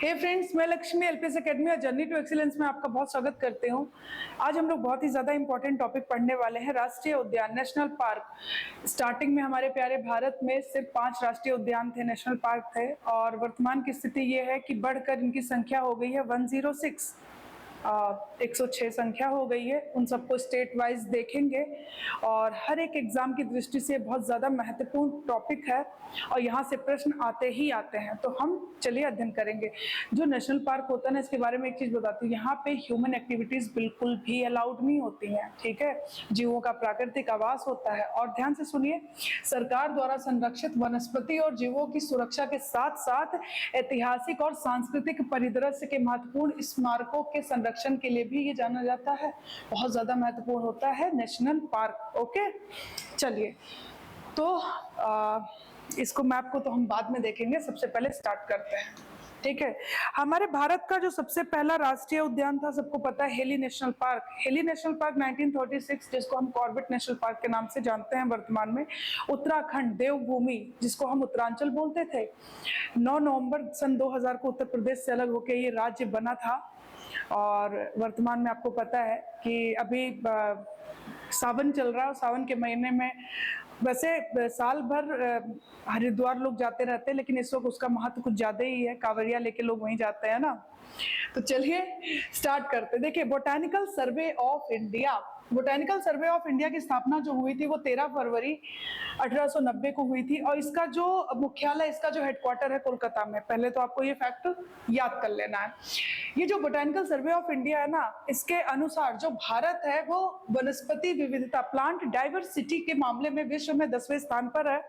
हे friends, मैं Lakshmi LPS academy और journey to excellence में आपका बहुत स्वागत करते हूं। आज हम लोग बहुत ही ज्यादा इंपॉर्टेंट टॉपिक पढ़ने वाले हैं, राष्ट्रीय उद्यान, नेशनल पार्क। स्टार्टिंग में हमारे प्यारे भारत में सिर्फ 5 राष्ट्रीय उद्यान थे, नेशनल पार्क थे, और वर्तमान की स्थिति ये है कि बढ़कर इनकी संख्या हो गई है 106। 106 संख्या हो गई है। उन सबको स्टेट वाइज देखेंगे और हर एक एग्जाम की दृष्टि से बहुत ज्यादा महत्वपूर्ण टॉपिक है और यहाँ से प्रश्न आते ही आते हैं। तो हम चलिए अध्ययन करेंगे। जो नेशनल पार्क होता है ना, इसके बारे में एक चीज बताती हूँ, यहाँ पे ह्यूमन एक्टिविटीज बिल्कुल भी अलाउड नहीं होती हैं, ठीक है। जीवों का प्राकृतिक आवास होता है। और ध्यान से सुनिए, सरकार द्वारा संरक्षित वनस्पति और जीवों की सुरक्षा के साथ साथ ऐतिहासिक और सांस्कृतिक परिदृश्य के महत्वपूर्ण स्मारकों के संरक्षण के लिए भी ये जाना जाता है। बहुत ज्यादा महत्वपूर्ण होता है नेशनल पार्क। ओके, चलिए तो इसको मैप को तो हम बाद में देखेंगे, सबसे पहले स्टार्ट करते हैं, ठीक है। हमारे भारत का जो सबसे पहला राष्ट्रीय उद्यान था, सबको पता है, heli national park. Heli national park 1936, जिसको हम कॉर्बेट नेशनल पार्क के नाम से जानते हैं वर्तमान में, उत्तराखंड देवभूमि, जिसको हम उत्तरांचल बोलते थे, 9 नवंबर सन 2000 को उत्तर प्रदेश से अलग होकर ये राज्य बना था। और वर्तमान में आपको पता है कि अभी सावन चल रहा है और सावन के महीने में वैसे साल भर हरिद्वार लोग जाते रहते हैं, लेकिन इस वक्त उसका महत्व कुछ ज्यादा ही है। कांवरिया लेके लोग वहीं जाते हैं ना। तो चलिए स्टार्ट करते हैं। देखिए, botanical survey of India, botanical survey of India की स्थापना जो हुई थी वो 13 फरवरी 1890 को हुई थी। और इसका जो मुख्यालय, इसका जो हेडक्वार्टर है कोलकाता में। पहले तो आपको ये फैक्ट याद कर लेना है। ये जो बोटानिकल सर्वे ऑफ इंडिया है ना, इसके अनुसार जो भारत है वो वनस्पति विविधता, प्लांट डाइवर्सिटी के मामले में विश्व में 10वें स्थान पर है।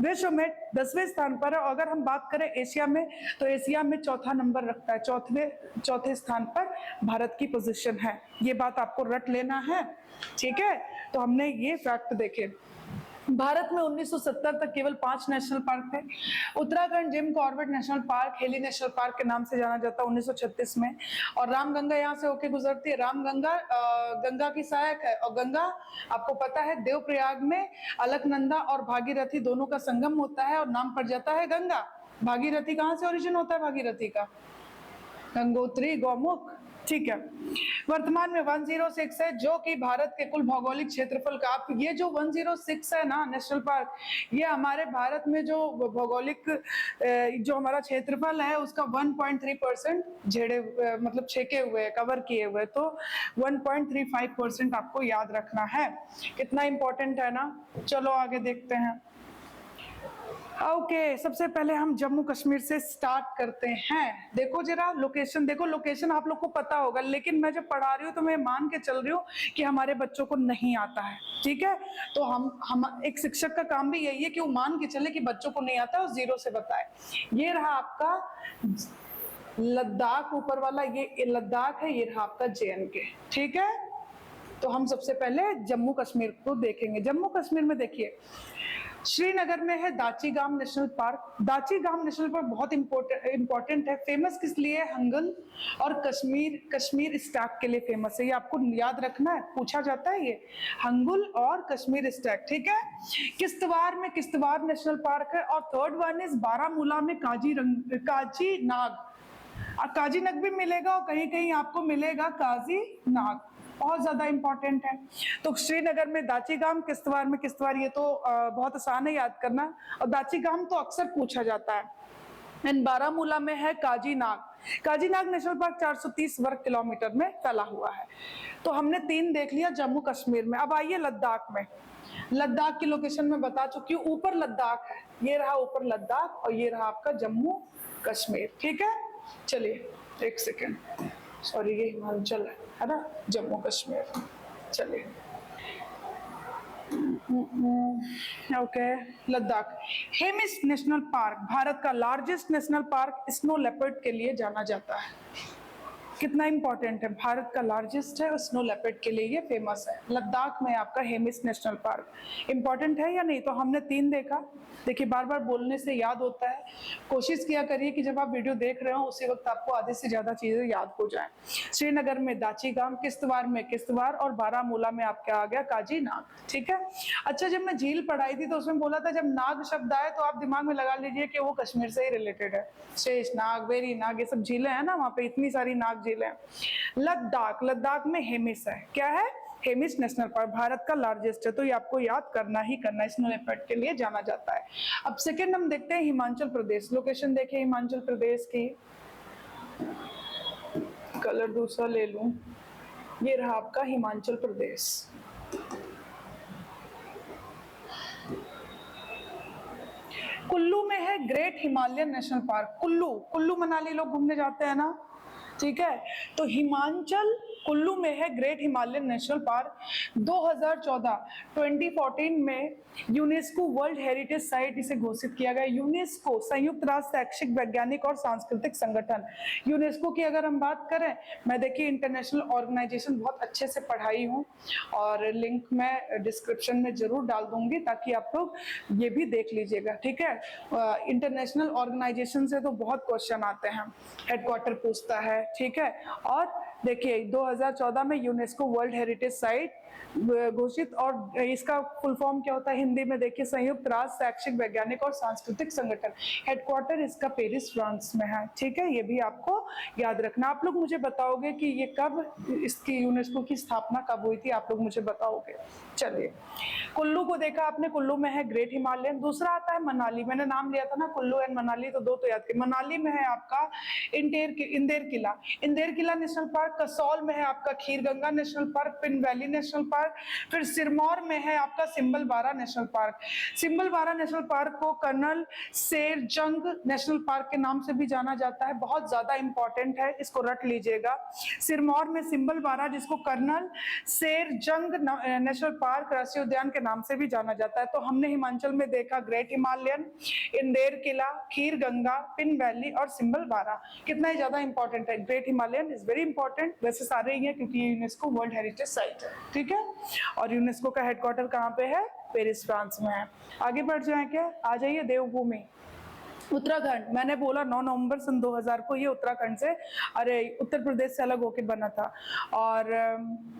विश्व में 10वें स्थान पर है। अगर हम बात करें एशिया में, तो एशिया में चौथा नंबर रखता है, चौथे स्थान पर भारत की पोजीशन है। ये बात आपको रट लेना है, ठीक है। तो हमने ये फैक्ट देखे। भारत में 1970 तक केवल 5 नेशनल पार्क थे। Uttarakhand Jim Corbett national park heli national park के नाम से जाना जाता है 1936 में। और रामगंगा यहाँ से होके गुजरती है। रामगंगा गंगा की सहायक है। और गंगा आपको पता है देवप्रयाग में अलकनंदा और भागीरथी दोनों का संगम होता है और नाम पड़ जाता है गंगा। भागीरथी कहाँ से ओरिजिन होता है भागीरथी का? गंगोत्री, गौमुख, ठीक है। वर्तमान में 106 है, जो कि भारत के कुल भौगोलिक क्षेत्रफल का, आप ये जो 106 है ना नेशनल पार्क, ये हमारे भारत में जो भौगोलिक जो हमारा क्षेत्रफल है उसका 1.3% झेड़े मतलब छेके हुए, कवर किए हुए। तो 1.35% आपको याद रखना है। कितना इंपॉर्टेंट है ना। चलो आगे देखते हैं। ओके, सबसे पहले हम जम्मू कश्मीर से स्टार्ट करते हैं। देखो जरा लोकेशन, देखो लोकेशन आप लोग को पता होगा, लेकिन मैं जब पढ़ा रही हूँ तो मैं मान के चल रही हूँ कि हमारे बच्चों को नहीं आता है, ठीक है। तो हम एक शिक्षक का काम भी यही है कि वो मान के चले कि बच्चों को नहीं आता है और जीरो से बताए। ये रहा आपका लद्दाख, ऊपर वाला ये लद्दाख है, ये रहा आपका JNK, ठीक है। तो हम सबसे पहले जम्मू कश्मीर को देखेंगे। जम्मू कश्मीर में देखिए, श्रीनगर में है Dachigam national park. Dachigam national park बहुत इंपॉर्टेंट है। फेमस किस लिए? हंगल और कश्मीर स्टैग के लिए फेमस है। ये आपको याद रखना है, पूछा जाता है ये, हंगुल और कश्मीर स्टैग, ठीक है। किश्तवाड़ में किश्तवाड़ नेशनल पार्क है। और थर्ड वन इज बारामूला में काजी नाग भी मिलेगा और कहीं कहीं आपको मिलेगा काजी नाग, बहुत ज्यादा इंपॉर्टेंट है। तो श्रीनगर में दाचीगाम, किश्तवाड़ में किश्तवाड़, ये तो बहुत आसान है याद करना। और दाचीगाम तो अक्सर पूछा जाता है। एंड बारामूला में है काजीनाग नेशनल पार्क 430 वर्ग किलोमीटर में फैला हुआ है। तो हमने 3 देख लिया जम्मू कश्मीर में। अब आइए लद्दाख में। लद्दाख की लोकेशन में बता चुकी हूँ, ऊपर लद्दाख है, ये रहा ऊपर लद्दाख और ये रहा आपका जम्मू कश्मीर, ठीक है। चलिए एक सेकेंड, सॉरी ये हिमाचल है ना, जम्मू कश्मीर। चलिए okay, Ladakh. Hemis national park Bharat का largest national park snow leopard के लिए जाना जाता है। कितना इंपॉर्टेंट है, भारत का लार्जेस्ट है और स्नो लेपर्ड के लिए ये फेमस है। लद्दाख में आपका हेमिस नेशनल पार्क इंपॉर्टेंट है या नहीं, तो हमने 3 देखा। देखिए बार बार बोलने से याद होता है, कोशिश किया करिए कि जब आप वीडियो देख रहे हो उसी वक्त आपको आधे से ज्यादा चीजें याद हो जाएं। श्रीनगर में दाचीगाम, किश्तवाड़ में किश्तवाड़ और बारामूला में आपका आ गया काजी नाग। ठीक है। अच्छा, जब मैं झील पढ़ाई थी तो उसमें बोला था जब नाग शब्द आए तो आप दिमाग में लगा लीजिए कि वो कश्मीर से ही रिलेटेड है। शेष नाग, वेरी नाग, ये सब झीलें हैं ना, वहां पे इतनी सारी नाग झीलें हैं। लद्दाख, लद्दाख में हेमिस है, क्या है, हेमिस नेशनल पार्क, भारत का लार्जेस्ट है, तो ये आपको याद करना ही करना है, स्नो लेपर्ड के लिए जाना जाता है। अब सेकंड हम देखते हैं हिमाचल प्रदेश। लोकेशन देखिए हिमाचल प्रदेश की, कलर दूसरा ले लूं, ये रहा आपका हिमाचल प्रदेश। कुल्लू में है great Himalayan national park. Kullu, Kullu Manali लोग घूमने जाते हैं ना, ठीक है, तो हिमाचल कुल्लू में है ग्रेट हिमालयन नेशनल पार्क। 2014 में यूनेस्को वर्ल्ड हेरिटेज साइट इसे घोषित किया गया। यूनेस्को, संयुक्त राष्ट्र शैक्षिक, वैज्ञानिक और सांस्कृतिक संगठन। यूनेस्को की अगर हम बात करें, मैं देखिए इंटरनेशनल ऑर्गेनाइजेशन बहुत अच्छे से पढ़ाई हूँ और लिंक मैं डिस्क्रिप्शन में जरूर डाल दूंगी ताकि आप लोग ये भी देख लीजिएगा। ठीक है, इंटरनेशनल ऑर्गेनाइजेशन से तो बहुत क्वेश्चन आते हैं, हेडक्वार्टर पूछता है। ठीक है, और देखिए 2014 में यूनेस्को वर्ल्ड हेरिटेज साइट घोषित, और इसका फुल फॉर्म क्या होता है हिंदी में, देखिए संयुक्त राष्ट्र शैक्षिक, वैज्ञानिक और सांस्कृतिक संगठन। हेडक्वार्टर इसका पेरिस, फ्रांस में है। ठीक है, ये भी आपको याद रखना। आप लोग मुझे बताओगे कि ये कब, इसकी यूनेस्को की स्थापना कब हुई थी, आप लोग मुझे बताओगे। चलिए, कुल्लू को देखा आपने, कुल्लू में है ग्रेट हिमालयन। दूसरा आता है मनाली, मैंने नाम लिया था ना कुल्लू एंड मनाली, तो 2 तो याद किए। मनाली में है आपका इंदेर किला, इंदेर किला नेशनल पार्क। कसौल में है आपका Kheerganga national park, pin valley national park. फिर सिरमौर में है आपका Simbalbara national park. Simbalbara national park को कर्नल शेरजंग नेशनल पार्क के नाम से भी जाना जाता है, बहुत ज्यादा इंपॉर्टेंट है, इसको रट लीजिएगा। सिरमौर में सिंबलबारा, जिसको कर्नल शेरजंग नेशनल पार्क राष्ट्रीय उद्यान के नाम से भी जाना जाता है। तो हमने हिमाचल में देखा ग्रेट हिमालयन, इंदेर किला, खीर गंगा, पिन वैली और सिंबलबारा। कितना ही ज्यादा इंपॉर्टेंट है, great Himalayan is very important, वैसे सारे ही है क्योंकि यूनेस्को वर्ल्ड हेरिटेज साइट है। ठीक है, और यूनेस्को का हेडक्वार्टर कहाँ पे है, पेरिस, फ्रांस में है। आगे बढ़ जाए क्या, आ जाइए देवभूमि उत्तराखंड। मैंने बोला 9 नवंबर सन 2000 को ये उत्तराखंड से, अरे उत्तर प्रदेश से अलग होके बना था, और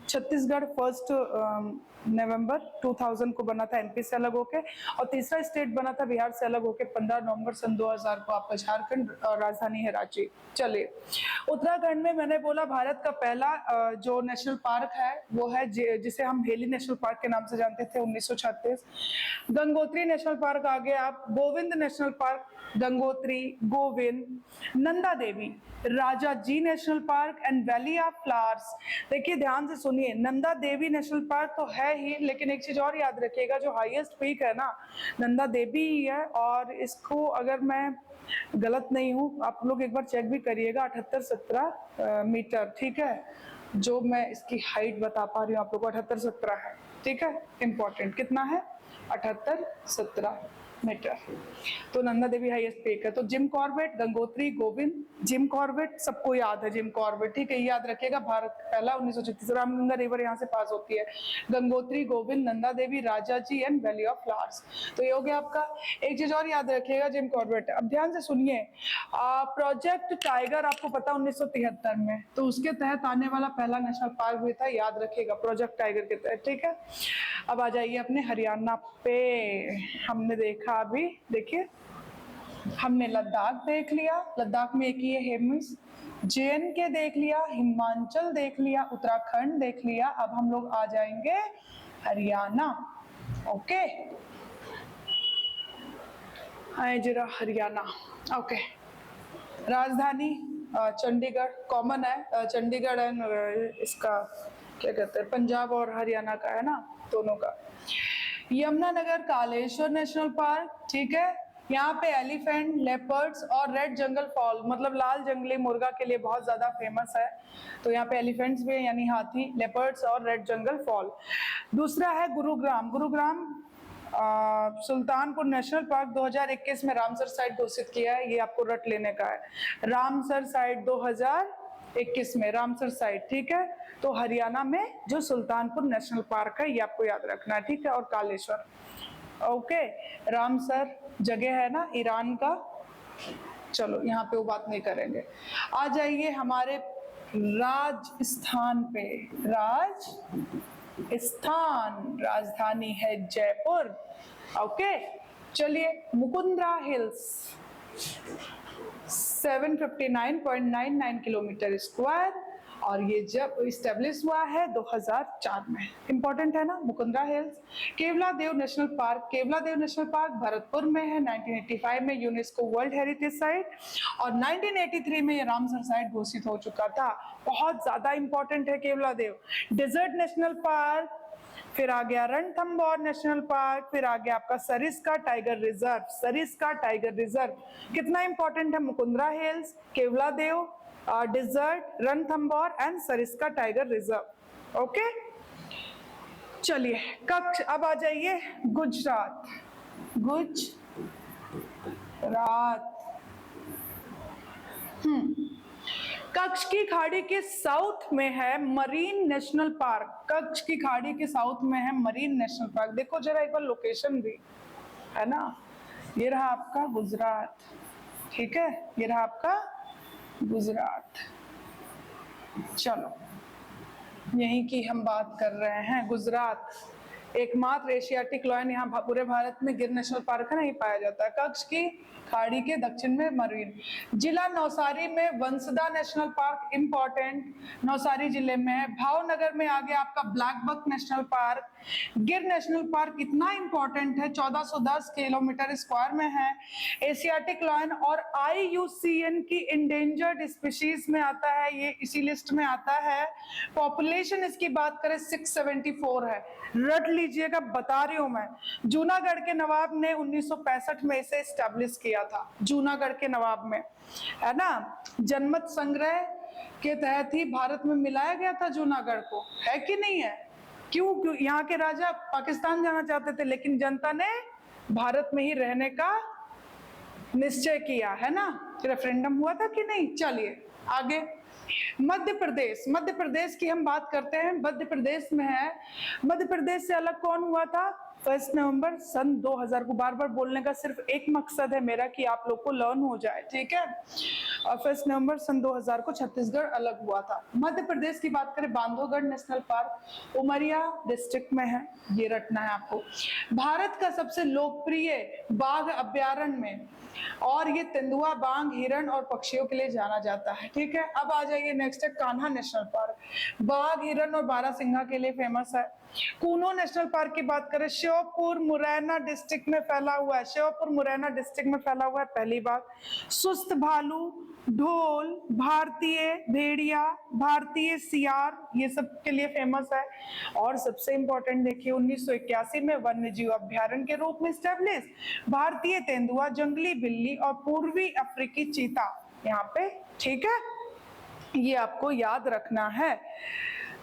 छत्तीसगढ़ 1 नवंबर 2000 को बना था एमपी से अलग होके, और तीसरा स्टेट बना था बिहार से अलग होके 15 नवंबर सन 2000 को आपका झारखंड, और राजधानी है रांची। चलिए, उत्तराखंड में मैंने बोला भारत का पहला जो नेशनल पार्क है वो है जिसे हम हेली नेशनल पार्क के नाम से जानते थे 1936। गंगोत्री नेशनल पार्क आ गया, आप Govind national park, Gangotri, Govind, Nanda Devi, Rajaji national park and valley of flowers. देखिए ध्यान से सुनिए, नंदा देवी नेशनल पार्क तो है ही, लेकिन एक चीज और याद रखिएगा, जो हाईएस्ट पीक है ना नंदा देवी ही है, और इसको अगर मैं गलत नहीं हूँ आप लोग एक बार चेक भी करिएगा, 78-17 मीटर। ठीक है, जो मैं इसकी हाइट बता पा रही हूँ आप लोग को 78-17 है। ठीक है, इंपॉर्टेंट कितना है, 78-17 मीटर। तो नंदा देवी हाईएस्ट पीक है। तो Jim Corbett, Gangotri, Govind, Jim Corbett सबको याद है, जिम कॉर्बेट। ठीक है, याद रखिएगा, भारत पहला 1936, रामगंगा रिवर यहाँ से पास होती है। गंगोत्री, गोविंद, नंदा देवी, राजा जी एंड वैली ऑफ फ्लावर्स। तो ये हो गया आपका। एक चीज और याद रखिएगा, जिम कॉर्बेट। अब ध्यान से सुनिए, प्रोजेक्ट टाइगर आपको पता 1973 में, तो उसके तहत आने वाला पहला नेशनल पार्क भी था, याद रखिएगा, प्रोजेक्ट टाइगर के तहत। ठीक है, अब आ जाइए अपने हरियाणा पे। हमने देखा अभी, देखिए हमने लद्दाख देख लिया, लद्दाख में एक ही है हेमिस, JNK देख लिया, हिमाचल देख लिया, उत्तराखंड देख लिया। अब हम लोग आ जाएंगे हरियाणा। ओके, आए जरा हरियाणा। ओके, राजधानी चंडीगढ़, कॉमन है चंडीगढ़ एंड इसका क्या कहते हैं, पंजाब और हरियाणा का है ना, दोनों का। यमुनानगर कालेश्वर नेशनल पार्क, ठीक है, यहाँ पे एलिफेंट, लेपर्ड्स और रेड जंगल फॉल, मतलब लाल जंगली मुर्गा के लिए बहुत ज्यादा फेमस है। तो यहाँ पे एलिफेंट्स भी यानी हाथी, लेपर्ड्स और रेड जंगल फॉल। दूसरा है गुरुग्राम, गुरुग्राम सुल्तानपुर नेशनल पार्क 2021 में रामसर साइट घोषित किया है, ये आपको रट लेने का है। रामसर साइट 2021 21 में रामसर साइट, ठीक है। तो हरियाणा में जो सुल्तानपुर नेशनल पार्क है ये आपको याद रखना है, ठीक है। और कालेश्वर, ओके। रामसर जगह है ना ईरान का, चलो यहाँ पे वो बात नहीं करेंगे। आ जाइए हमारे राजस्थान पे। राजस्थान राजधानी है जयपुर, ओके। चलिए मुकुंद्रा हिल्स 759.99 किलोमीटर स्क्वायर, और ये जब इस्टेब्लिश हुआ है 2004 में। इंपॉर्टेंट है ना मुकुंद्रा हिल्स। केवला देव नेशनल पार्क, केवला देव नेशनल पार्क भरतपुर में है। 1985 में यूनेस्को वर्ल्ड हेरिटेज साइट, और 1983 में ये रामसर साइट घोषित हो चुका था। बहुत ज्यादा इंपॉर्टेंट है केवला देव। डेजर्ट नेशनल पार्क, फिर आ गया रणथंबोर नेशनल पार्क, फिर आ गया आपका Sariska tiger reserve. Sariska tiger reserve कितना इंपॉर्टेंट है, Mukundra hills, Keoladeo, desert, Ranthambore and Sariska tiger reserve, okay. चलिए कक्ष, अब आ जाइए गुजरात। गुजरात कच्छ की खाड़ी के साउथ में है मरीन नेशनल पार्क। कच्छ की खाड़ी के साउथ में है मरीन नेशनल पार्क। देखो जरा एक बार लोकेशन भी है ना, ये रहा आपका गुजरात, ठीक है, ये रहा आपका गुजरात। चलो यहीं की हम बात कर रहे हैं। गुजरात एकमात्र एशियाटिक लॉयन यहाँ पूरे भारत में गिर नेशनल पार्क है ना, ये पाया जाता है। कच्छ की खाड़ी के दक्षिण में मरीन। जिला नौसारी में Vansda national park, important, Navsari जिले में है। भावनगर में आ गया आपका ब्लैक बक नेशनल पार्क। गिर नेशनल पार्क इतना इंपॉर्टेंट है, 1410 किलोमीटर स्क्वायर में है। एशियाटिक लॉयन और IUCN की इंडेंजर्ड स्पीशीज में आता है, ये इसी लिस्ट में आता है। पॉपुलेशन इसकी बात करें 674 है, रट लीजिएगा, बता रही हूं मैं। जूनागढ़ के नवाब ने 1965 में इसे स्टैब्लिश किया था, जूनागढ़ के नवाब में, है ना। जनमत संग्रह के तहत ही भारत में मिलाया गया था जूनागढ़ को, है कि नहीं है। क्यों यहाँ के राजा पाकिस्तान जाना चाहते थे, लेकिन जनता ने भारत में ही रहने का निश्चय किया, है ना। रेफरेंडम हुआ था कि नहीं। चलिए आगे मध्य प्रदेश। मध्य प्रदेश की हम बात करते हैं। मध्य प्रदेश में है, मध्य प्रदेश से अलग कौन हुआ था, 1 नवंबर सन 2000 को। बार बार बोलने का सिर्फ एक मकसद है मेरा कि आप लोग को लर्न हो जाए, ठीक है। और 1 नवंबर सन 2000 को छत्तीसगढ़ अलग हुआ था। मध्य प्रदेश की बात करें, Bandhavgarh national park Umaria district में है, ये रटना है आपको। भारत का सबसे लोकप्रिय बाघ अभ्यारण्य में, और ये तेंदुआ, बाघ, हिरण और पक्षियों के लिए जाना जाता है, ठीक है। अब आ जाइए नेक्स्ट है कान्हा नेशनल पार्क, बाघ, हिरण और बारहसिंघा के लिए फेमस है। कूनो नेशनल पार्क की बात करें, श्योपुर मुरैना डिस्ट्रिक्ट में फैला हुआ है, श्योपुर मुरैना डिस्ट्रिक्ट में फैला हुआ है, पहली बात। सुस्त भालू, ढोल, भारतीय भेड़िया, भारतीय सियार, ये सब के लिए फेमस है। और सबसे इंपॉर्टेंट देखिए 1981 में वन्य जीव अभ्यारण्य के रूप में स्टैब्लिश, भारतीय तेंदुआ, जंगली बिल्ली और पूर्वी अफ्रीकी चीता यहाँ पे, ठीक है। ये आपको याद रखना है,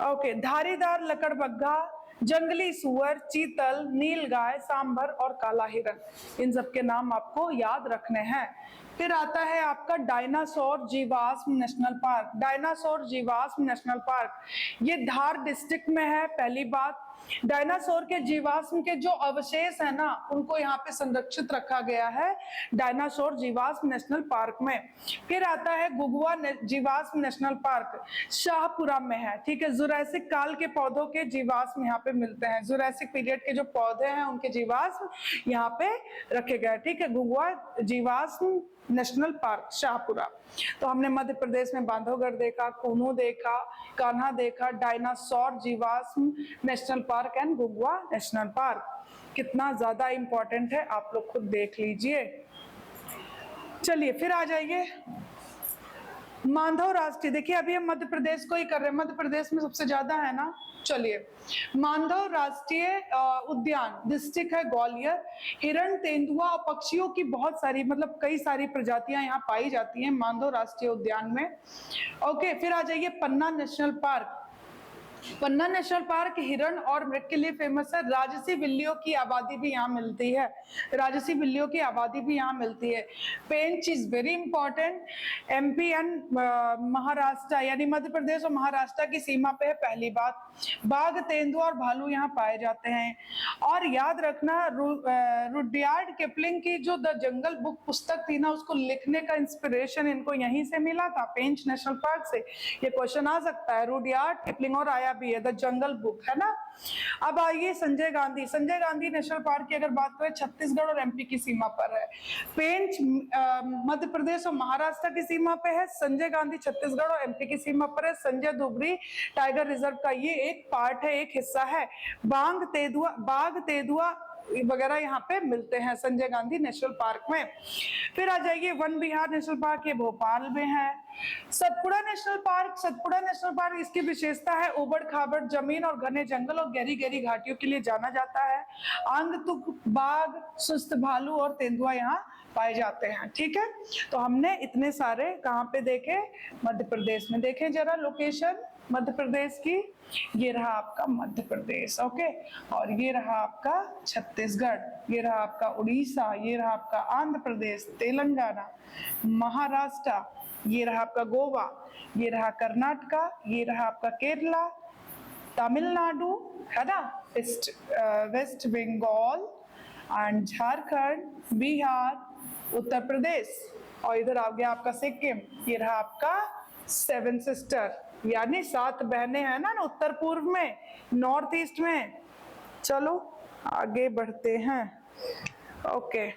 ओके। धारीदार लकड़बग्घा, जंगली सुअर, चीतल, नीलगाय, सांभर और काला हिरन, इन सब के नाम आपको याद रखने हैं। फिर आता है आपका डायनासोर जीवाश्म नेशनल पार्क। डायनासोर जीवाश्म नेशनल पार्क ये धार डिस्ट्रिक्ट में है, पहली बात। डायनासोर के जीवाश्म के जो अवशेष है ना, उनको यहाँ पे संरक्षित रखा गया है डायनासोर जीवाश्म नेशनल पार्क में। फिर आता है गुगवा जीवाश्म नेशनल पार्क, शाहपुरा में है, ठीक है। जुरैसिक काल के पौधों के जीवाश्म यहाँ पे मिलते हैं, जुरैसिक पीरियड के जो पौधे हैं उनके जीवाश्म यहाँ पे रखे गए, ठीक है। गुगवा जीवाश्म नेशनल पार्क शाहपुरा। तो हमने मध्य प्रदेश में बांधवगढ़ देखा, कूनू देखा, कान्हा देखा, डायनासोर जीवाश्म national park and Ghughua national park. कितना ज्यादा इंपॉर्टेंट है आप लोग खुद देख लीजिए। चलिए फिर आ जाइए मानधव राष्ट्रीय। देखिए अभी हम मध्य प्रदेश को ही कर रहे हैं, मध्य प्रदेश में सबसे ज्यादा है ना। चलिए मानधव राष्ट्रीय उद्यान डिस्ट्रिक्ट है ग्वालियर। हिरण, तेंदुआ और पक्षियों की बहुत सारी मतलब कई सारी प्रजातियां यहाँ पाई जाती हैं मानधव राष्ट्रीय उद्यान में, ओके। फिर आ जाइए पन्ना नेशनल पार्क। पन्ना नेशनल पार्क हिरण और मृग के लिए फेमस है। राजसी बिल्लियों की आबादी भी यहाँ मिलती है, राजसी बिल्लियों की आबादी भी यहाँ मिलती है। Pench is very important, MP and Maharashtra यानी मध्य प्रदेश और महाराष्ट्र की सीमा पे है। पहली बात, बाघ, तेंदुआ और भालू यहाँ पाए जाते हैं। और याद रखना रुडयार्ड किपलिंग की जो द जंगल बुक पुस्तक थी ना, उसको लिखने का इंस्पिरेशन इनको यहीं से मिला था, पेंच नेशनल पार्क से। ये क्वेश्चन आ सकता है, रुडयार्ड किपलिंग और आया भी है, द जंगल बुक, है ना। अब आइए संजय गांधी। संजय गांधी नेशनल पार्क की अगर बात करें, छत्तीसगढ़ और एमपी की सीमा पर है। पेंच मध्य प्रदेश और महाराष्ट्र की सीमा पे है, संजय गांधी छत्तीसगढ़ और एमपी की सीमा पर है। संजय धुबरी टाइगर रिजर्व का ये एक पार्ट है, एक हिस्सा है। बाघ तेंदुआ वगैरह यहाँ पे मिलते हैं संजय गांधी नेशनल पार्क में। फिर आ जाइए वन विहार नेशनल पार्क, ये भोपाल में है। सतपुड़ा नेशनल पार्क इसकी विशेषता है उबड़ खाबड़ जमीन और घने जंगल और गहरी गहरी घाटियों के लिए जाना जाता है। आंगतुक बाघ, सुस्त भालू और तेंदुआ यहाँ पाए जाते हैं। ठीक है, तो हमने इतने सारे कहाँ पे देखे, मध्य प्रदेश में। देखें जरा लोकेशन मध्य प्रदेश की, ये रहा आपका मध्य प्रदेश, ओके, और ये रहा आपका छत्तीसगढ़, ये रहा आपका उड़ीसा, ये रहा आपका आंध्र प्रदेश, तेलंगाना, महाराष्ट्र, ये रहा आपका गोवा, ये रहा कर्नाटका, ये रहा आपका केरला, तमिलनाडु, है ना, वेस्ट बंगाल एंड झारखंड, बिहार, उत्तर प्रदेश, और इधर आ गया आपका सिक्किम। ये रहा आपका सेवन सिस्टर यानी 7 बहनें हैं ना उत्तर पूर्व में, नॉर्थ ईस्ट में। चलो आगे बढ़ते हैं, ओके।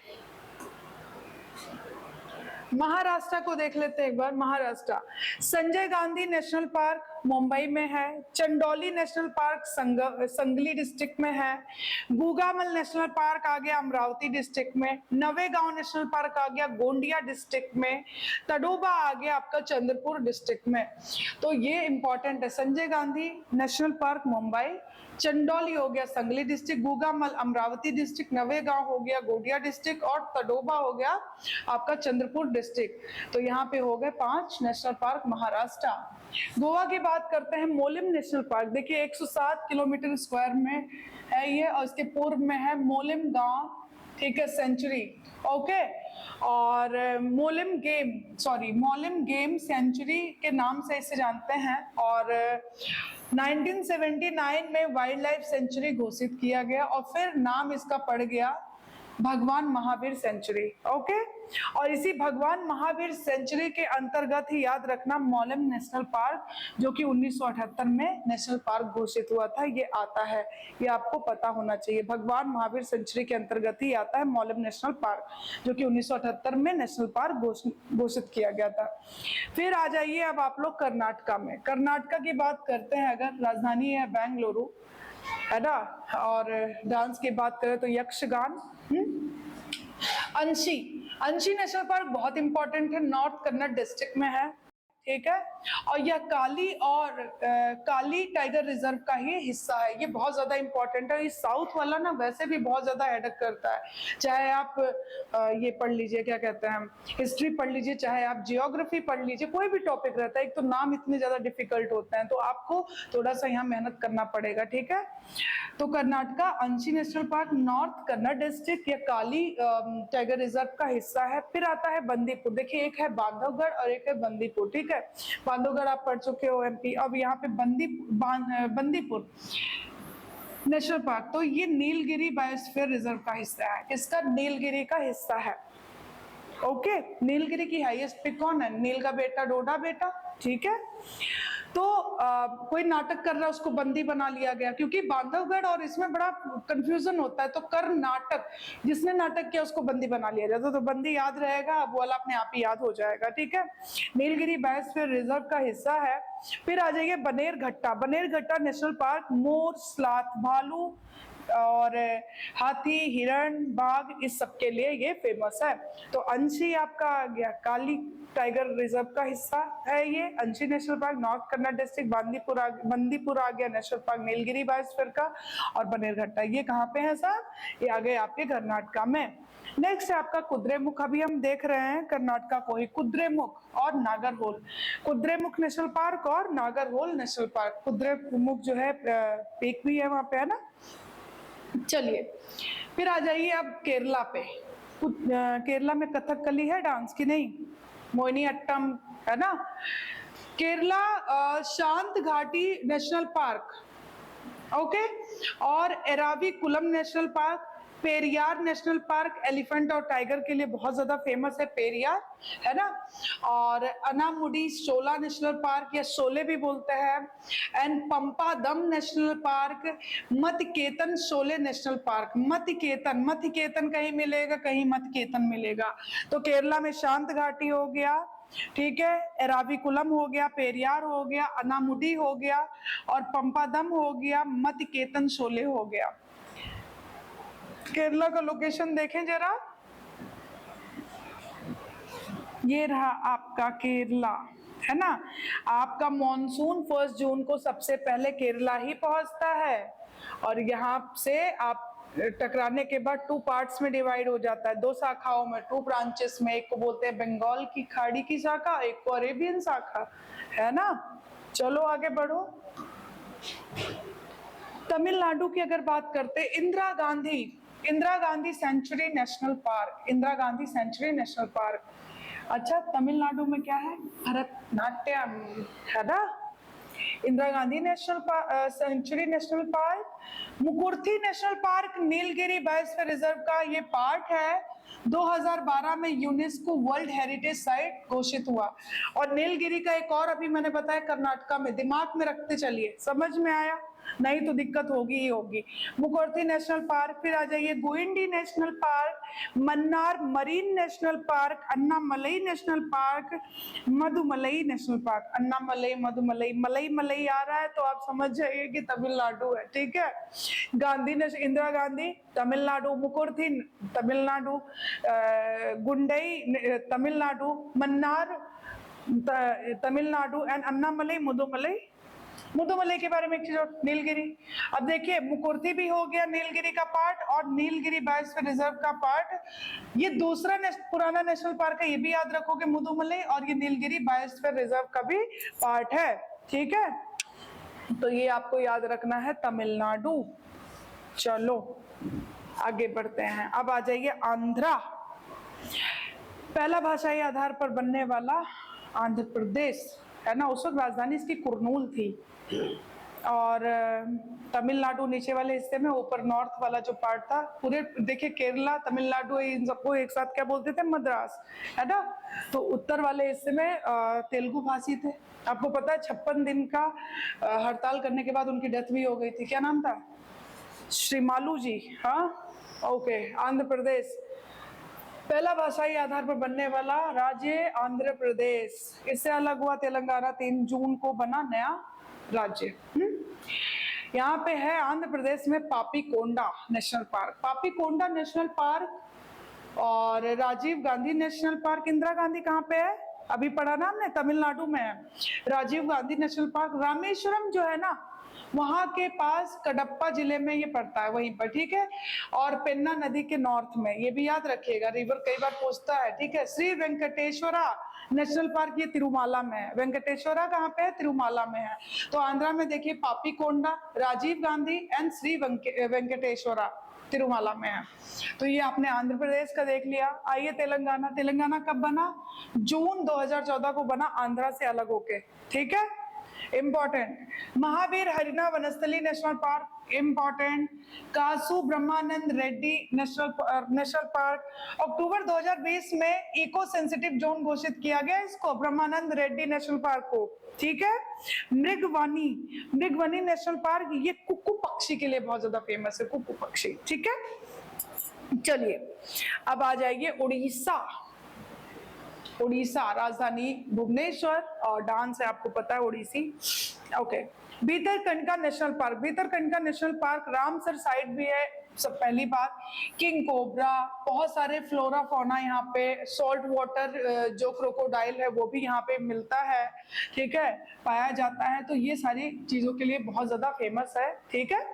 महाराष्ट्र को देख लेते हैं एक बार। महाराष्ट्र, संजय गांधी नेशनल पार्क मुंबई में है। Chandoli national park Sangli district में है। गुगामल नेशनल पार्क आ गया अमरावती डिस्ट्रिक्ट में। नवेगांव नेशनल पार्क आ गया गोंडिया डिस्ट्रिक्ट में। तडोबा आ गया आपका चंद्रपुर डिस्ट्रिक्ट में। तो ये इंपॉर्टेंट है, संजय गांधी नेशनल पार्क मुंबई, चंडोली हो गया संगली डिस्ट्रिक्ट, गुगामल अमरावती डिस्ट्रिक्ट, नवेगांव हो गया गोंडिया डिस्ट्रिक्ट और तडोबा हो गया आपका चंद्रपुर डिस्ट्रिक्ट। तो यहाँ पे हो गए 5 नेशनल पार्क महाराष्ट्र। गोवा की बात करते हैं, मोलिम नेशनल पार्क। देखिए 107 किलोमीटर स्क्वायर में है ये, और इसके पूर्व में है मोलिम गांव, ठीक है, सेंचुरी, ओके। और मोलिम गेम सेंचुरी के नाम से इसे जानते हैं। और 1979 में वाइल्ड लाइफ सेंचुरी घोषित किया गया और फिर नाम इसका पड़ गया भगवान महावीर सेंचुरी, ओके। और इसी भगवान महावीर सेंचुरी के अंतर्गत ही याद रखना मोलिम नेशनल पार्क, जो कि 1978 में नेशनल पार्क घोषित हुआ था, ये आता है, ये आपको पता होना चाहिए। भगवान महावीर सेंचुरी के अंतर्गत ही आता है मोलिम नेशनल पार्क, जो कि 1978 में नेशनल पार्क घोषित किया गया था। फिर आ जाइए अब आप लोग कर्नाटका में। कर्नाटका की बात करते हैं अगर, राजधानी है बेंगलुरु, है ना। और डांस की बात करें तो यक्षगान। अंशी नेशनल पार्क बहुत इंपॉर्टेंट है, नॉर्थ कन्नड़ डिस्ट्रिक्ट में है, ठीक है। और यह काली टाइगर रिजर्व का ही हिस्सा है। ये बहुत ज्यादा इंपॉर्टेंट है। ये साउथ वाला ना वैसे भी बहुत ज्यादा हेडेक करता है, चाहे आप ये पढ़ लीजिए, क्या कहते हैं, हिस्ट्री पढ़ लीजिए, चाहे आप जियोग्राफी पढ़ लीजिए, कोई भी टॉपिक रहता है, एक तो नाम इतने ज्यादा डिफिकल्ट होते हैं, तो आपको थोड़ा सा यहाँ मेहनत करना पड़ेगा, ठीक है। तो कर्नाटका अंशी national park north Kannada district या काली टाइगर रिजर्व का हिस्सा है। फिर आता है बंदीपुर। देखिए एक है बांधवगढ़ और एक है बंदीपुर, ठीक है। बांधवगढ़ आप पढ़ चुके हो एमपी। अब यहाँ पे बंदीपुर नेशनल पार्क, तो ये नीलगिरी बायोस्फीयर रिजर्व का हिस्सा है। किसका? नीलगिरी का हिस्सा है, ओके। नीलगिरी की हाईएस्ट पिक कौन है? नील का बेटा डोडा बेटा, ठीक है। तो कोई नाटक कर रहा है, उसको बंदी बना लिया गया, क्योंकि बांधवगढ़ और इसमें बड़ा कंफ्यूजन होता है। तो कर्नाटक, जिसने नाटक किया उसको बंदी बना लिया जाता, तो बंदी याद रहेगा, अब वाला अपने आप ही याद हो जाएगा, ठीक है। नीलगिरी बायोस्फीयर रिजर्व का हिस्सा है। फिर आ जाइए बनेरघट्टा। बनेरघट्टा नेशनल पार्क मोर, स्लॉथ, भालू, और हाथी, हिरण, बाघ, इस सब के लिए ये फेमस है। तो अंशी आपका आ गया, काली टाइगर रिजर्व का हिस्सा है ये Anshi national park. North Kannada district Bandipur आ गया नेशनल पार्क, नीलगिरी बायोस्फीयर का, और बनेरघट्टा ये कहाँ पे है साहब, ये आ गए आपके कर्नाटका में। नेक्स्ट है आपका कुद्रेमुख, अभी हम देख रहे हैं कर्नाटका को ही, कुद्रेमुख और नागरहोल। कुद्रेमुख नेशनल पार्क और नागरहोल नेशनल पार्क। कुद्रेमुख जो है पीक भी है वहां पे, है ना। चलिए फिर आ जाइए अब केरला पे। केरला में कथकली है डांस की नहीं, मोहिनी अट्टम है ना। केरला शांत घाटी नेशनल पार्क, ओके, और Eravikulam national park, Periyar national park elephant और टाइगर के लिए बहुत ज्यादा फेमस है पेरियार, है ना। और अनामुडी शोला नेशनल पार्क या शोले भी बोलते हैं, and Pampadum national park, Mathikettan Shola national park. Mathikettan कहीं मिलेगा, कहीं मतकेतन मिलेगा। तो केरला में शांत घाटी हो गया, ठीक है, एराविकुलम हो गया, पेरियार हो गया, अनामुडी हो गया, और पंपादम हो गया, मतिकेतन शोले हो गया। केरला का लोकेशन देखें जरा, ये रहा आपका केरला, है ना। आपका मॉनसून 1 जून को सबसे पहले केरला ही पहुंचता है, और यहाँ से आप टकराने के बाद 2 पार्ट्स में डिवाइड हो जाता है, 2 शाखाओं में, 2 ब्रांचेस में। एक को बोलते हैं बंगाल की खाड़ी की शाखा, एक को अरेबियन शाखा, है ना। चलो आगे बढ़ो। तमिलनाडु की अगर बात करते, Indira Gandhi century national park, Indira Gandhi century national park. अच्छा, तमिलनाडु में क्या है, भरतनाट्यम, है ना। Indira Gandhi national century national park, Mukurthi national park Nilgiri biosphere reserve का ये पार्ट है, 2012 में यूनेस्को वर्ल्ड हेरिटेज साइट घोषित हुआ। और नीलगिरी का एक और अभी मैंने बताया कर्नाटका में, दिमाग में रखते चलिए, समझ में आया, नहीं तो दिक्कत होगी ही होगी। मुकुर्थी नेशनल पार्क, फिर आ जाइए Guindy national park, Mannar marine national park, Annamalai national park, Mudumalai national park. Annamalai, Mudumalai, मलई आ रहा है तो आप समझ जाइए कि तमिलनाडु है, ठीक है। इंदिरा गांधी तमिलनाडु, मुकुर्थी तमिलनाडु, गुंडई तमिलनाडु, मन्नार तमिलनाडु, एंड अन्नामलई मुदुमलई के बारे में एक चीज और, नीलगिरी। अब देखिए मुकुर्थी भी हो गया नीलगिरी का पार्ट, और नीलगिरी बायोस्फीयर रिजर्व का पार्ट। ये दूसरा पुराना नेशनल पार्क है, ये भी याद रखोगे, मुदुमलई, और ये नीलगिरी बायोस्फीयर रिजर्व का भी पार्ट है, ठीक है। तो ये आपको याद रखना है तमिलनाडु। चलो आगे बढ़ते हैं, अब आ जाइए आंध्रा। पहला भाषाई आधार पर बनने वाला आंध्र प्रदेश, है ना। उस वक्त राजधानी इसकी कुर्नूल थी, और तमिलनाडु नीचे वाले हिस्से में, ऊपर नॉर्थ वाला जो पार्ट था, पूरे देखिए केरला तमिलनाडु इन सबको एक साथ क्या बोलते थे, मद्रास, है ना। तो उत्तर वाले हिस्से में तेलुगु भाषी थे। आपको पता है 56 दिन का हड़ताल करने के बाद उनकी डेथ भी हो गई थी, क्या नाम था, श्रीमालू जी, हाँ, ओके। आंध्र प्रदेश पहला भाषाई आधार पर बनने वाला राज्य आंध्र प्रदेश, इससे अलग हुआ तेलंगाना, 3 जून को बना नया राज्य। यहाँ पे है आंध्र प्रदेश में Papikonda national park, Papikonda national park, और राजीव गांधी नेशनल पार्क। इंदिरा गांधी कहाँ पे है, अभी पढ़ा ना हमने, तमिलनाडु में है। राजीव गांधी नेशनल पार्क रामेश्वरम जो है ना, वहां के पास कडप्पा जिले में ये पड़ता है, वहीं पर, ठीक है। और पेन्ना नदी के नॉर्थ में, ये भी याद रखिएगा, रिवर कई बार पूछता है, ठीक है। श्री वेंकटेश्वरा नेशनल पार्क ये तिरुमाला में है। वेंकटेश्वरा कहाँ पे है, तिरुमाला में है। तो आंध्रा में देखिए पापीकोंडा, राजीव गांधी एंड श्री वेंकटेश्वरा तिरुमाला में है। तो ये आपने आंध्र प्रदेश का देख लिया। आइए तेलंगाना। तेलंगाना कब बना, जून 2014 को बना, आंध्रा से अलग होके, ठीक है। इंपॉर्टेंट, महावीर हरिना वनस्थली नेशनल पार्क, इंपॉर्टेंट। कासु ब्रह्मानंद रेड्डी नेशनल पार्क, अक्टूबर 2020 में इको सेंसिटिव जोन घोषित किया गया इसको, ब्रह्मानंद रेड्डी नेशनल पार्क को, ठीक है। मृगवनी नेशनल पार्क, ये कुक्कू पक्षी के लिए बहुत ज्यादा फेमस है, कुक्कू पक्षी, ठीक है। चलिए अब आ जाइए उड़ीसा। उड़ीसा, राजधानी भुवनेश्वर, और डांस है आपको पता है Odissi. Okay, Bhitarkanika national park, Bhitarkanika national park Ramsar site भी है। सब पहली बात, किंग कोबरा, बहुत सारे फ्लोरा फौना यहाँ पे, सॉल्ट वाटर जो क्रोकोडाइल है वो भी यहाँ पे मिलता है, ठीक है, पाया जाता है। तो ये सारी चीजों के लिए बहुत ज्यादा फेमस है, ठीक है।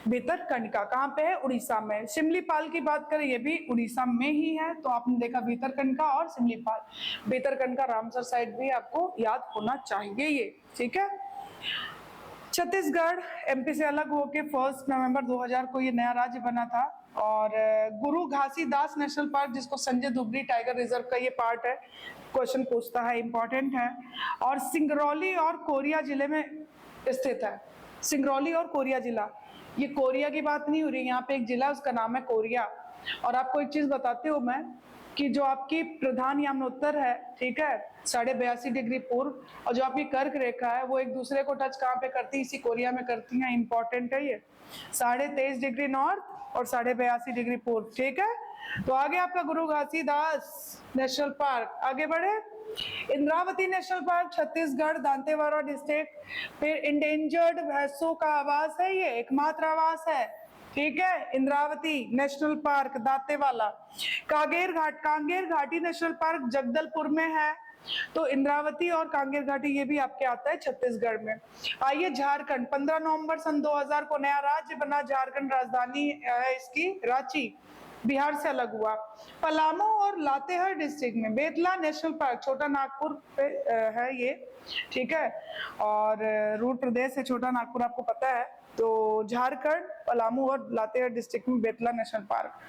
भीतरकनिका कहाँ पे है? उड़ीसा में। सिमलीपाल की बात करें, ये भी उड़ीसा में ही है। तो आपने देखा भीतरकनिका और सिमलीपाल। भीतरकनिका रामसर साइट भी आपको याद होना चाहिए ये, ठीक है। छत्तीसगढ़ एमपी से अलग होके 1 नवंबर 2000 को ये नया राज्य बना था। और गुरु घासीदास नेशनल पार्क, जिसको संजय धुबरी टाइगर रिजर्व का ये पार्ट है, क्वेश्चन पूछता है, इंपॉर्टेंट है। और सिंगरौली और कोरिया जिले में स्थित है। सिंगरौली और कोरिया जिला, ये कोरिया की बात नहीं हो रही, यहाँ पे एक जिला उसका नाम है कोरिया। और आपको एक चीज बताती हूँ मैं कि जो आपकी प्रधान यमुनोत्तर है, ठीक है, 82.5 डिग्री पूर्व, और जो आपकी कर्क रेखा है वो एक दूसरे को टच कहाँ पे करती है? इसी कोरिया में करती है। इंपॉर्टेंट है ये, 23.5 डिग्री नॉर्थ और 82.5 डिग्री पूर्व, ठीक है। तो आगे आपका गुरु घासीदास नेशनल पार्क। आगे बढ़े, Indravati national park Chhattisgarh Dantewada district. फिर इंडेंजर्ड भैंसों का आवास है, ये एकमात्र आवास है, ठीक है, इंद्रावती नेशनल पार्क दांतेवाड़ा। कांगेर घाटी नेशनल पार्क जगदलपुर में है। तो इंद्रावती और कांगेर घाटी ये भी आपके आता है छत्तीसगढ़ में। आइए झारखंड, 15 नवंबर सन 2000 को नया राज्य बना झारखंड, राजधानी है इसकी रांची, बिहार से अलग हुआ। पलामू और लातेहार डिस्ट्रिक्ट में बेतला नेशनल पार्क, छोटा नागपुर पे है ये, ठीक है, और रूट प्रदेश है छोटा नागपुर, आपको पता है। तो झारखंड, पलामू और लातेहार डिस्ट्रिक्ट में बेतला नेशनल पार्क।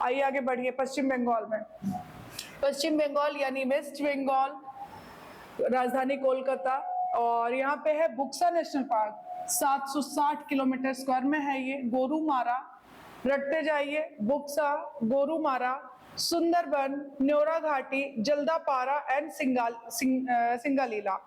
आइए आगे बढ़िए, पश्चिम बंगाल में, पश्चिम बंगाल यानी वेस्ट बंगाल, राजधानी कोलकाता। और यहाँ पे है Buxa national park, 760 kilometre square में है ये। गोरुमारा, रटते जाइए, बुक्सा, गोरुमारा, सुंदरबन, न्योरा घाटी, जल्दापारा एंड सिंगालीला।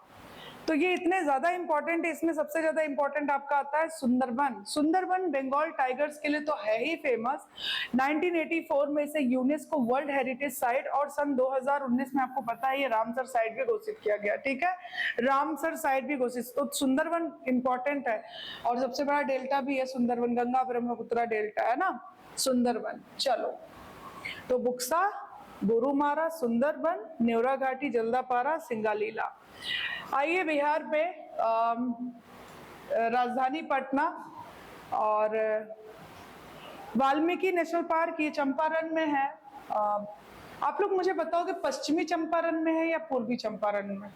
तो ये इतने ज्यादा इंपॉर्टेंट है, इसमें सबसे ज्यादा इंपॉर्टेंट आपका आता है सुंदरबन। सुंदरबन बंगाल टाइगर्स के लिए तो है ही फेमस। 1984 में इसे यूनेस्को वर्ल्ड हेरिटेज साइट, और सन 2019 में आपको पता है ये रामसर साइट भी घोषित किया गया, ठीक है, रामसर साइट भी घोषित। तो सुंदरबन इंपॉर्टेंट है। और सबसे बड़ा डेल्टा भी है सुंदरबन, गंगा ब्रह्मपुत्र डेल्टा है ना सुंदरबन। चलो, तो बुक्सा, गोरुमारा, सुंदरबन, न्योरा घाटी, जल्दापारा, सिंगालीला। आइए बिहार पे, राजधानी पटना और वाल्मीकि नेशनल पार्क, ये चंपारण में है। आप लोग मुझे बताओ कि पश्चिमी चंपारण में है या पूर्वी चंपारण में?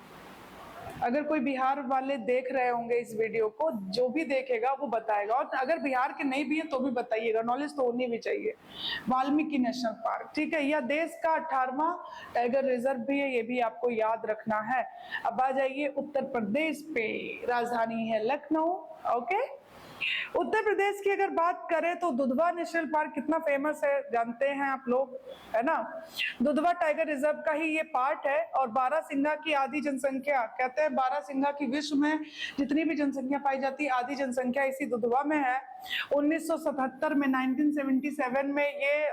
अगर कोई बिहार वाले देख रहे होंगे इस वीडियो को, जो भी देखेगा वो बताएगा, और अगर बिहार के नहीं भी है तो भी बताइएगा, नॉलेज तो होनी भी चाहिए। वाल्मीकि नेशनल पार्क, ठीक है, यह देश का 18वां टाइगर रिजर्व भी है, ये भी आपको याद रखना है। अब आ जाइए उत्तर प्रदेश पे, राजधानी है लखनऊ, ओके। उत्तर प्रदेश की अगर बात करें तो दुधवा नेशनल पार्क कितना फेमस है जानते हैं आप लोग, है ना। दुधवा टाइगर रिजर्व का ही ये पार्ट है। और बारहसिंगा की आधी जनसंख्या, कहते हैं बारहसिंगा की विश्व में जितनी भी जनसंख्या पाई जाती है, आधी जनसंख्या इसी दुधवा में है। 1977 में 1977 में ये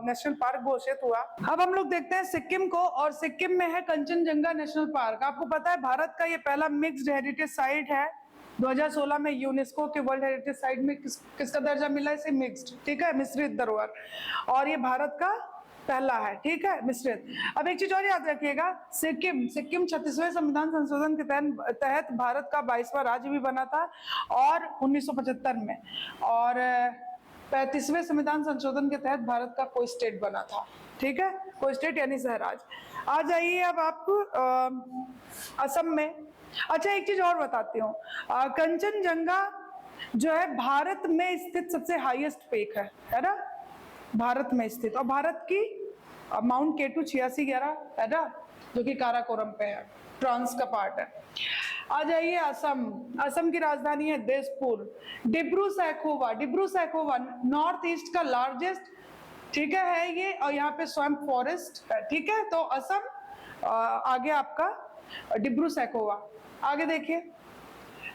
नेशनल पार्क घोषित हुआ। अब हम लोग देखते हैं सिक्किम को, और सिक्किम में है कंचनजंगा नेशनल पार्क। आपको पता है भारत का ये पहला मिक्स्ड हेरिटेज साइट है। 2016 में यूनेस्को के वर्ल्ड हेरिटेज साइट में किसका दर्जा मिला इसे? मिक्स्ड, ठीक है, मिश्रित धरोहर। और ये भारत का पहला है, ठीक है, मिश्रित। अब एक चीज और याद रखिएगा, सिक्किम 36वें संविधान संशोधन के तहत भारत का 22वां राज्य भी बना था, और 1975 में, और 35वें संविधान संशोधन के तहत भारत का कोई स्टेट बना था, ठीक है, कोई स्टेट यानी सहराज। आ जाइए अब आप असम में। अच्छा, एक चीज और बताती हूँ, कंचनजंगा जो है भारत में स्थित सबसे हाईएस्ट पीक है ना, भारत में स्थित। और भारत की माउंट केटू 8611 है ना, जो कि काराकोरम पे है, ट्रांस का पार्ट है। आ जाइए असम। असम की राजधानी है दिसपुर। डिब्रू सैखोवा नॉर्थ ईस्ट का लार्जेस्ट, ठीक है ये, और यहाँ पे स्वैम्प फॉरेस्ट है, ठीक है। तो असम आगे आपका डिब्रू सैखोवा। आगे देखिए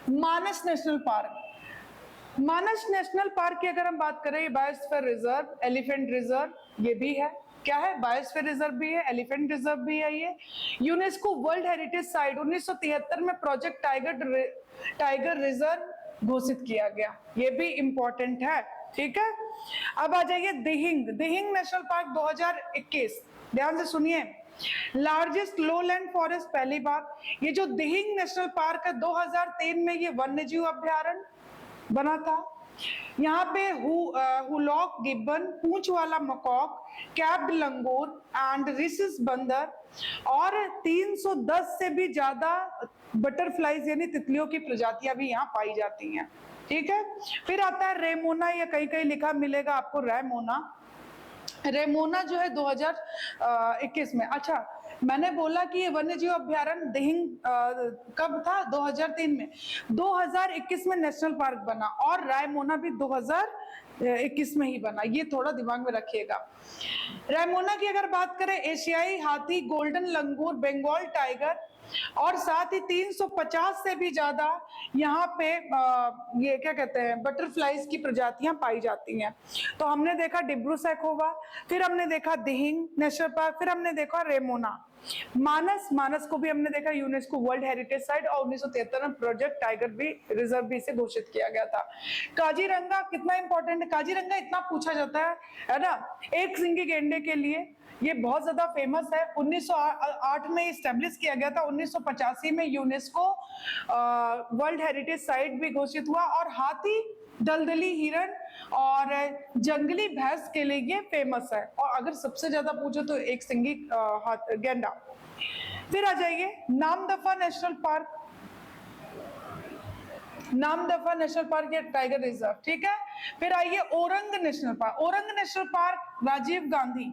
मानस नेशनल पार्क। मानस नेशनल पार्क की अगर हम बात करें, बायोस्फीयर रिजर्व, एलिफेंट रिजर्व ये भी है, क्या है, बायोस्फीयर रिजर्व भी है, एलिफेंट रिजर्व भी है। ये यूनेस्को वर्ल्ड हेरिटेज साइट 1973 में प्रोजेक्ट टाइगर रिजर्व घोषित किया गया, ये भी इंपॉर्टेंट है। ठीक है, अब आ जाइए दिहिंग नेशनल पार्क 2021, ध्यान से सुनिए। लार्जेस्ट लोलैंड फॉरेस्ट, पहली बात ये जो दिहिंग नेशनल पार्क है 2003 में ये वन्यजीव अभ्यारण्य बना था। यहाँ पे हुलॉक गिब्बन, पूंछ वाला मकॉक, कैप्ड लंगूर एंड रिसिस बंदर और 310 से भी ज्यादा बटरफ्लाईज यानी तितलियों की प्रजातियां भी यहाँ पाई जाती हैं। ठीक है, फिर आता है रेमोना, या कहीं कहीं लिखा मिलेगा आपको रेमोना जो है 2021 में। अच्छा, मैंने बोला कि ये वन्यजीव अभ्यारण्य दिहिंग कब था, 2003 में। 2021 में नेशनल पार्क बना और रायमोना भी 2021 में ही बना, ये थोड़ा दिमाग में रखिएगा। रायमोना की अगर बात करें, एशियाई हाथी, गोल्डन लंगूर, बंगाल टाइगर और साथ ही 350 से भी ज्यादा यहाँ पे ये क्या कहते हैं बटरफ्लाईज की प्रजातियां पाई जाती हैं। तो हमने देखा डिब्रू सैखोवा, फिर हमने देखा दिहिंग नेशनल पार्क, फिर हमने देखा रेमोना। मानस को भी हमने देखा यूनेस्को वर्ल्ड हेरिटेज साइट और 1973 में प्रोजेक्ट टाइगर भी रिजर्व भी से घोषित किया गया था। काजीरंगा कितना इंपॉर्टेंट है, काजीरंगा इतना पूछा जाता है ना, एक सिंगी गेंडे के लिए ये बहुत ज्यादा फेमस है। 1908 में स्टैब्लिश किया गया था, 1985 में यूनेस्को वर्ल्ड हेरिटेज साइट भी घोषित हुआ। और हाथी, दलदली हिरण और जंगली भैंस के लिए ये फेमस है। और अगर सबसे ज्यादा पूछो तो एक सिंगी गेंडा। फिर आ जाइए Namdapha national park, Namdapha national park या टाइगर रिजर्व। ठीक है, फिर आइए Orang national park. Orang national park Rajiv Gandhi,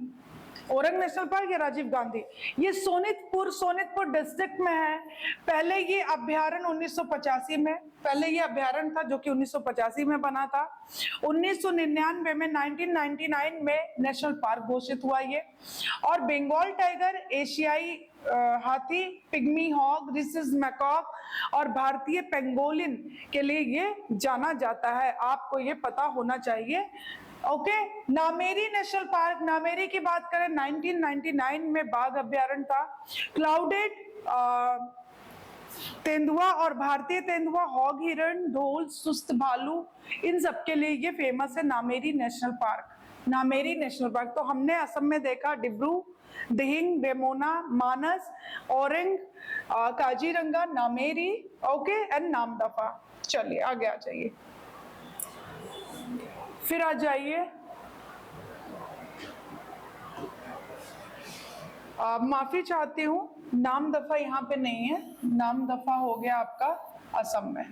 Orang national park या राजीव गांधी, ये सोनितपुर डिस्ट्रिक्ट में है। पहले ये अभ्यारण्य 1985 में, पहले ये अभ्यारण्य था जो कि 1985 में बना था। 1999 में 1999 में नेशनल पार्क घोषित हुआ ये। और बंगाल टाइगर, एशियाई हाथी, पिग्मी हॉग, रिसिस मैकॉक और भारतीय पेंगोलिन के लिए ये जाना जाता है, आपको ये पता होना चाहिए। Okay, Nameri national park, Nameri की बात करें 1999 में बाघ अभ्यारण्य था। क्लाउडेड तेंदुआ और भारतीय तेंदुआ, हॉग हिरण, ढोल, सुस्त भालू, इन सब के लिए ये फेमस है Nameri national park. Nameri national park तो हमने असम में देखा डिब्रू, दिहिंग, रेमोना, मानस, ओरंग, काजीरंगा, नामेरी, ओके एंड नामदफा। चलिए आगे आ जाइए, फिर आ जाइए माफी चाहती हूँ, नामदफा यहाँ पे नहीं है, नामदफा हो गया आपका असम में,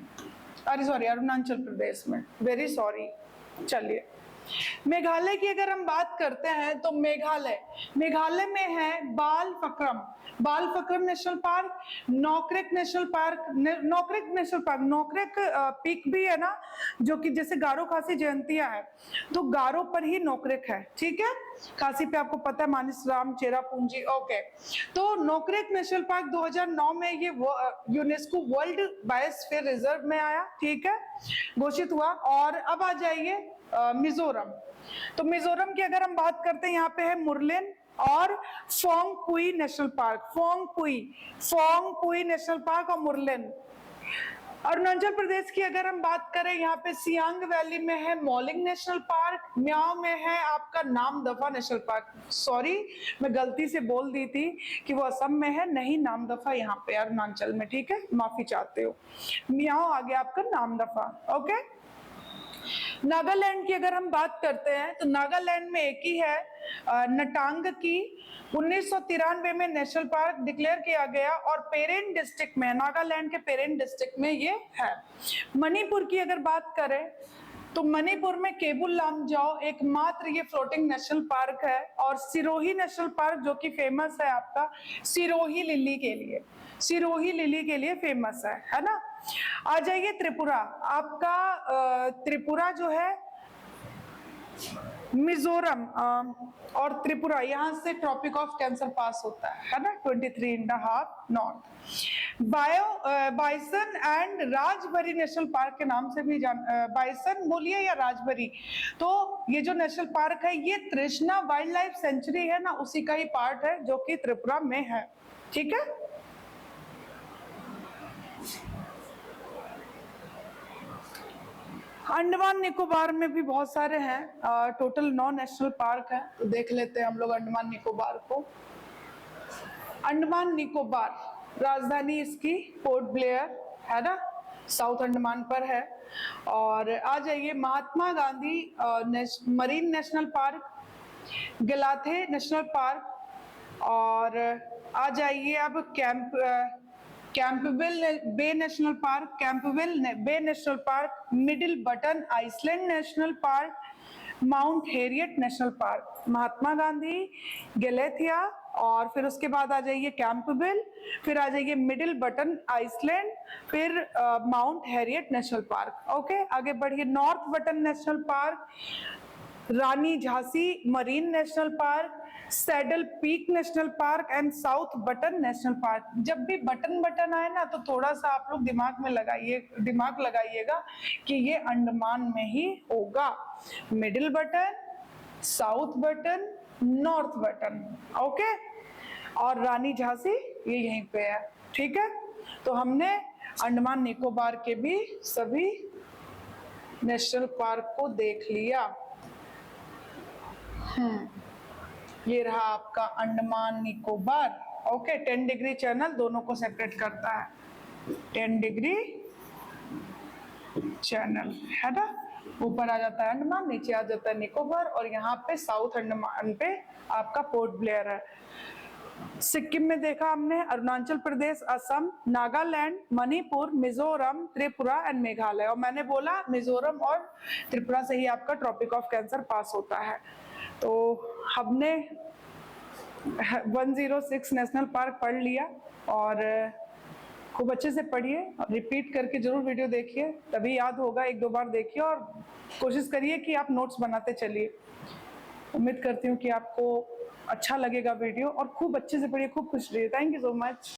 अरे सॉरी अरुणाचल प्रदेश में, वेरी सॉरी। चलिए मेघालय की अगर हम बात करते हैं तो मेघालय में है Balphakram national park, Nokrek national park, Nokrek peak भी है ना, जो कि जैसे गारो खासी जयंतियां है तो गारो पर ही नोकरेक है। ठीक है, खासी पे आपको पता है मानिसराम, चेरापूंजी, ओके। तो नोकरेक नेशनल पार्क 2009 में ये यूनेस्को वर्ल्ड बायोस्फीयर रिजर्व में आया, ठीक है, घोषित हुआ। और अब आ जाइए मिजोरम। तो मिजोरम की अगर हम बात करते हैं, यहाँ पे है मुरलेन और Phawngpui national park, Phawngpui national park और मुरलेन। अरुणाचल प्रदेश की अगर हम बात करें, यहाँ पे सियांग वैली में है मॉलिंग नेशनल पार्क, म्याओ में है आपका नामदफा नेशनल पार्क। सॉरी मैं गलती से बोल दी थी कि वो असम में है, नहीं नामदफा यहाँ पे अरुणाचल में, ठीक है, माफी चाहते हो। म्याओ आ गया आपका नामदफा, ओके। नागालैंड की अगर हम बात करते हैं तो नागालैंड में एक ही है नटांग की, 1993 में नेशनल पार्क डिक्लेयर किया गया और पेरेन डिस्ट्रिक्ट में, नागालैंड के पेरेन डिस्ट्रिक्ट में ये है। मणिपुर की अगर बात करें तो मणिपुर में केबुल लामजाओ एकमात्र ये फ्लोटिंग नेशनल पार्क है। और सिरोही नेशनल पार्क जो कि फेमस है आपका सिरोही लिली के लिए फेमस है ना। आ जाइए त्रिपुरा, आपका त्रिपुरा जो है मिजोरम और त्रिपुरा, यहाँ से ट्रॉपिक ऑफ कैंसर पास होता है ना, 23.5 north. Bison and Rajbari national park के नाम से भी बाइसन बोलिए या राजबरी। तो ये जो नेशनल पार्क है ये तृष्णा वाइल्ड लाइफ सेंचुरी है ना, उसी का ही पार्ट है जो कि त्रिपुरा में है। ठीक है, अंडमान निकोबार में भी बहुत सारे हैं, टोटल 9 नेशनल पार्क है। तो देख लेते हैं हम लोग अंडमान निकोबार को। अंडमान निकोबार राजधानी इसकी पोर्ट ब्लेयर है ना, साउथ अंडमान पर है। और आ जाइए Mahatma Gandhi marine national park, Galathea national park, और आ जाइए अब Campbell Bay national park, Campbell Bay national park, middle Button island national park, mount Harriet national park. Mahatma Gandhi, Galathea, और फिर उसके बाद आ जाइए कैंपबेल, फिर आ जाइए मिडिल बटन आइसलैंड, फिर mount Harriet national park. Okay, आगे बढ़िए। North button national park, Rani Jhansi marine national park, saddle peak national park and south button national park. जब भी बटन बटन आए ना तो थोड़ा सा आप लोग दिमाग लगाइएगा कि ये अंडमान में ही होगा। Middle button, south button, north button, okay, और रानी झांसी ये यहीं पे है। ठीक है, तो हमने अंडमान निकोबार के भी सभी नेशनल पार्क को देख लिया। ये रहा आपका Andaman Nicobar. Okay, 10 degree channel दोनों को सेपरेट करता है, 10 डिग्री चैनल है ना। ऊपर आ जाता है अंडमान, नीचे आ जाता है निकोबार, और यहाँ पे साउथ अंडमान पे आपका पोर्ट ब्लेयर है। सिक्किम में देखा हमने, अरुणाचल प्रदेश, असम, नागालैंड, मणिपुर, मिजोरम, त्रिपुरा एंड मेघालय। और मैंने बोला मिजोरम और त्रिपुरा से ही आपका ट्रॉपिक ऑफ कैंसर पास होता है। तो हमने 106 नेशनल पार्क पढ़ लिया, और खूब अच्छे से पढ़िए, रिपीट करके जरूर वीडियो देखिए, तभी याद होगा। 1-2 बार देखिए और कोशिश करिए कि आप नोट्स बनाते चलिए। उम्मीद करती हूँ कि आपको अच्छा लगेगा वीडियो, और खूब अच्छे से पढ़िए, खूब खुश रहिए। Thank you so much.